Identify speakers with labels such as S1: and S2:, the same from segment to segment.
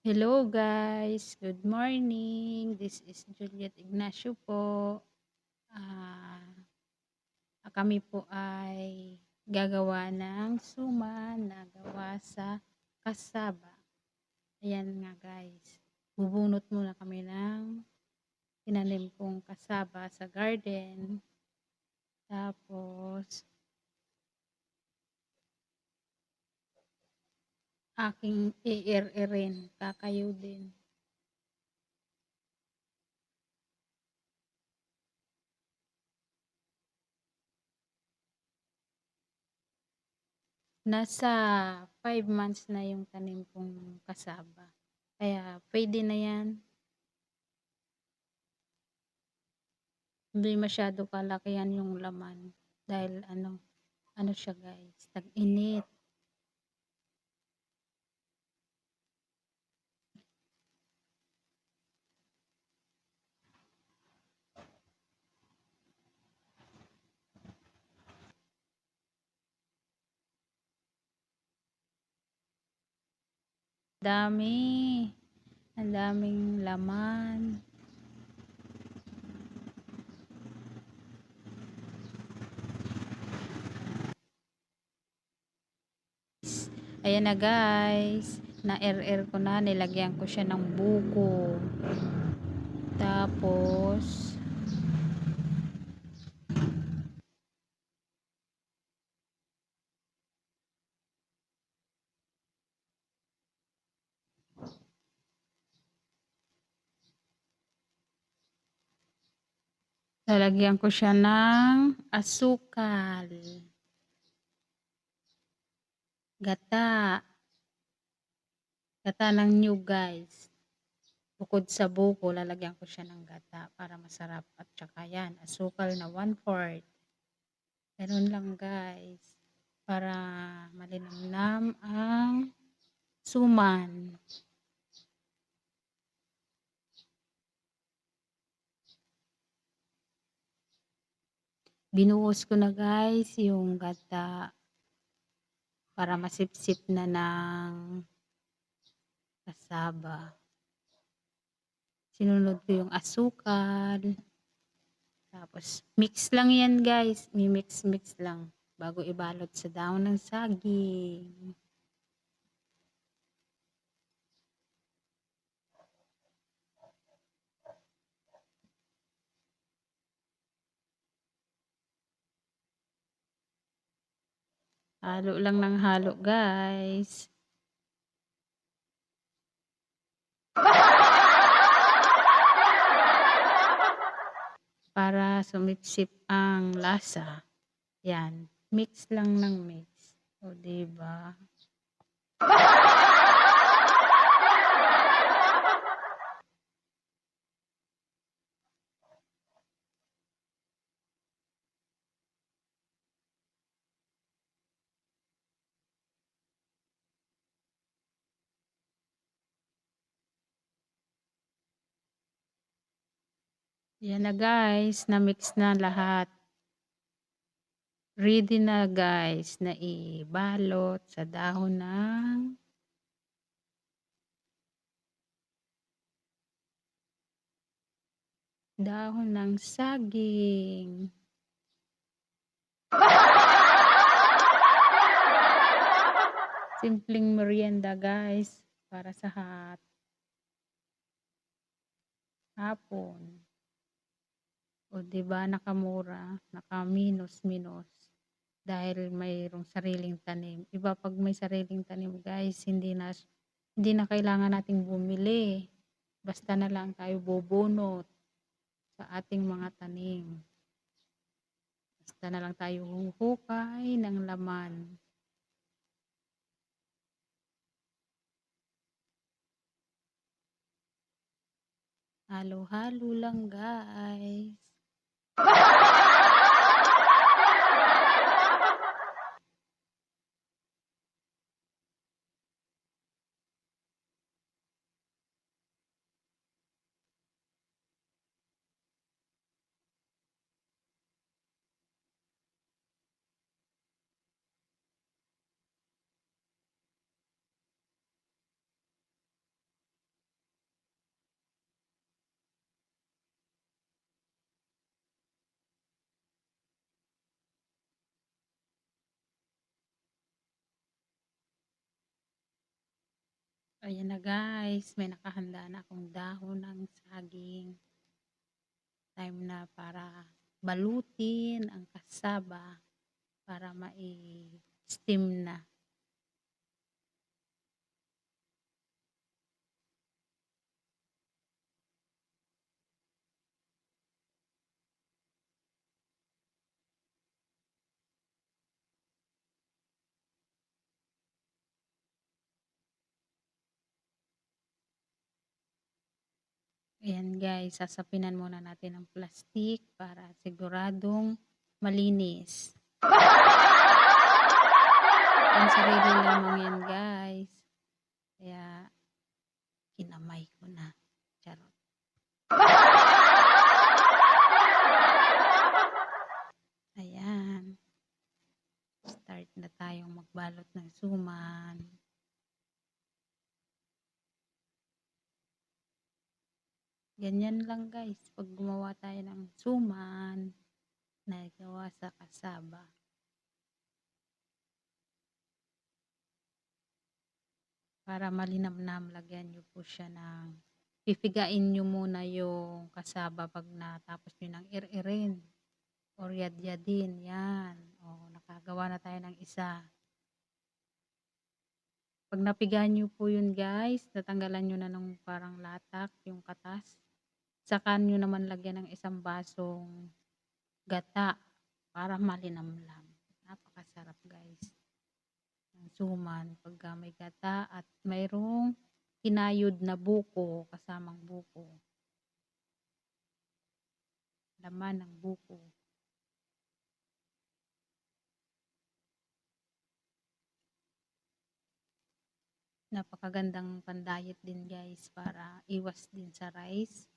S1: Hello guys, good morning. This is Juliet Ignacio po. Ah, Kami po ay gagawa ng suman na gawa sa kasaba. Ayan nga guys. Bubunot muna kami ng tinanim kong kasaba sa garden. Tapos aking i-ir-irin, kakayo din. Nasa 5 months na yung tanim kong kasaba. Kaya pwede na yan. Hindi masyado kalakihan yung laman dahil ano siya guys, tag-init. Dami, ang daming laman. Ayan na guys, na-air ko na, nilagyan ko siya ng buko. Tapos, lalagyan ko siya ng asukal, gata, gata ng new guys. Bukod sa buko, lalagyan ko siya ng gata para masarap. At saka yan, asukal na 1/4. Ganun lang guys. Para malinamnam ang suman. Binuhos ko na guys yung gata para masipsip na ng kasaba. Sinunod ko yung asukal. Tapos mix lang yan guys. Mi-mix lang bago ibalot sa daon ng saging. Halo lang ng halo guys. Para sumipsip ang lasa. Yan, mix lang ng mix. O diba? Yan na guys, na-mix na lahat. Ready na guys na ibalot sa dahon ng saging. Simpleng merienda guys para sa hapon. O diba nakamura, naka-minus dahil mayroong sariling tanim. Iba pag may sariling tanim guys, hindi na kailangan nating bumili. Basta na lang tayo bubunot sa ating mga tanim. Basta na lang tayo huhukay ng laman. Halo-halo lang guys. Ayan na guys, may nakahanda na akong dahon ng saging. Time na para balutin ang kasaba para mai-steam na. Ayan guys, sasapinan muna natin ang plastic para siguradong malinis. Pansarili lamang yan guys. Kaya kinamay ko na. Charot. Ayan. Start na tayong magbalot ng suman. Ganyan lang guys, pag gumawa tayo ng suman na gawa sa kasaba. Para malinamnam, lagyan nyo po siya ng, pipigain nyo muna yung kasaba pag natapos nyo ng ir-irin. Or yadyadin, yan. O, nakagawa na tayo ng isa. Pag napigahan nyo po yun guys, natanggalan nyo na ng parang latak, yung katas. Saka nyo naman lagyan ng isang basong gata para malinamnam. Napakasarap guys ng suman pagka may gata at mayroong kinayod na buko, kasamang buko. Laman ng buko. Napakagandang pandayet din guys para iwas din sa rice.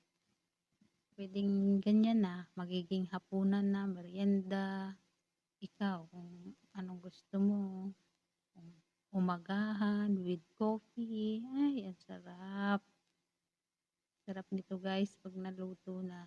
S1: Pwedeng ganyan na, magiging hapunan na, merienda. Ikaw, kung anong gusto mo. Kung umagahan with coffee. Ay, ang sarap. Sarap nito guys pag naluto na.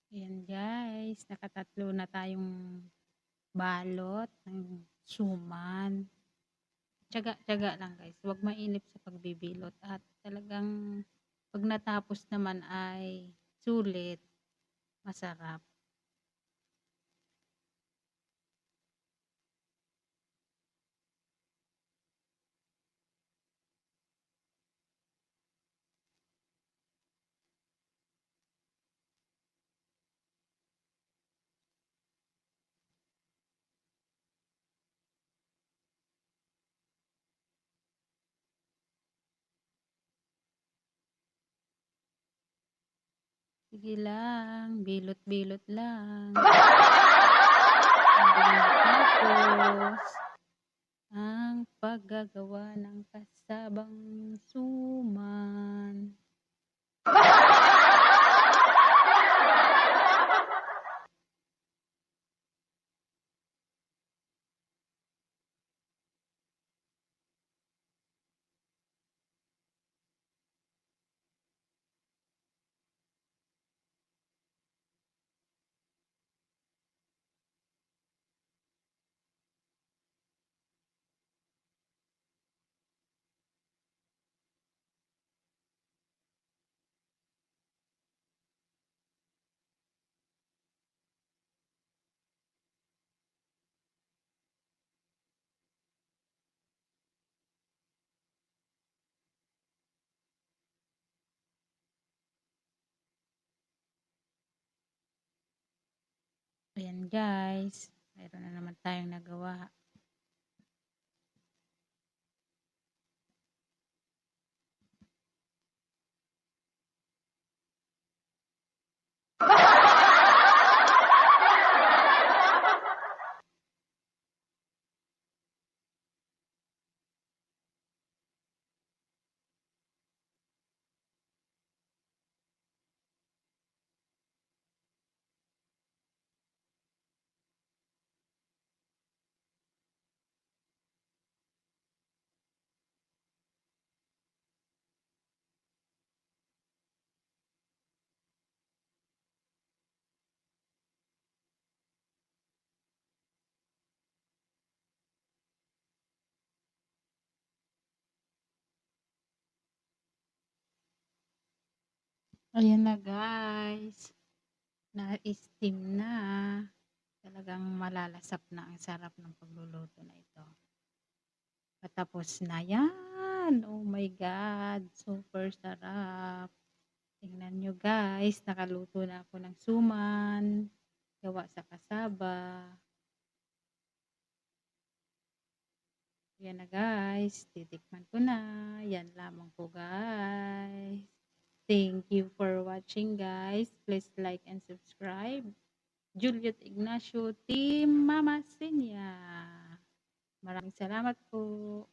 S1: Ayan guys, nakatatlo na tayong balot ng suman. Tiyaga-tiyaga lang guys, huwag mainip sa pagbibilot at talagang pag natapos naman ay sulit, masarap. Sige lang, bilot-bilot lang. Hanggang matapos ang paggagawa ng kasabang suman. Ayan guys, mayroon na naman tayong nagawa. Ayan na guys, na-steam na. Talagang malalasap na, ang sarap ng pagluluto na ito. Patapos na yan. Oh my God, super sarap. Tingnan nyo guys, nakaluto na ako ng suman, gawa sa kasaba. Yan na guys, titikman ko na. Yan lamang po guys. Thank you for watching guys. Please like and subscribe. Juliet Ignacio, Team Mama Senya. Maraming salamat po.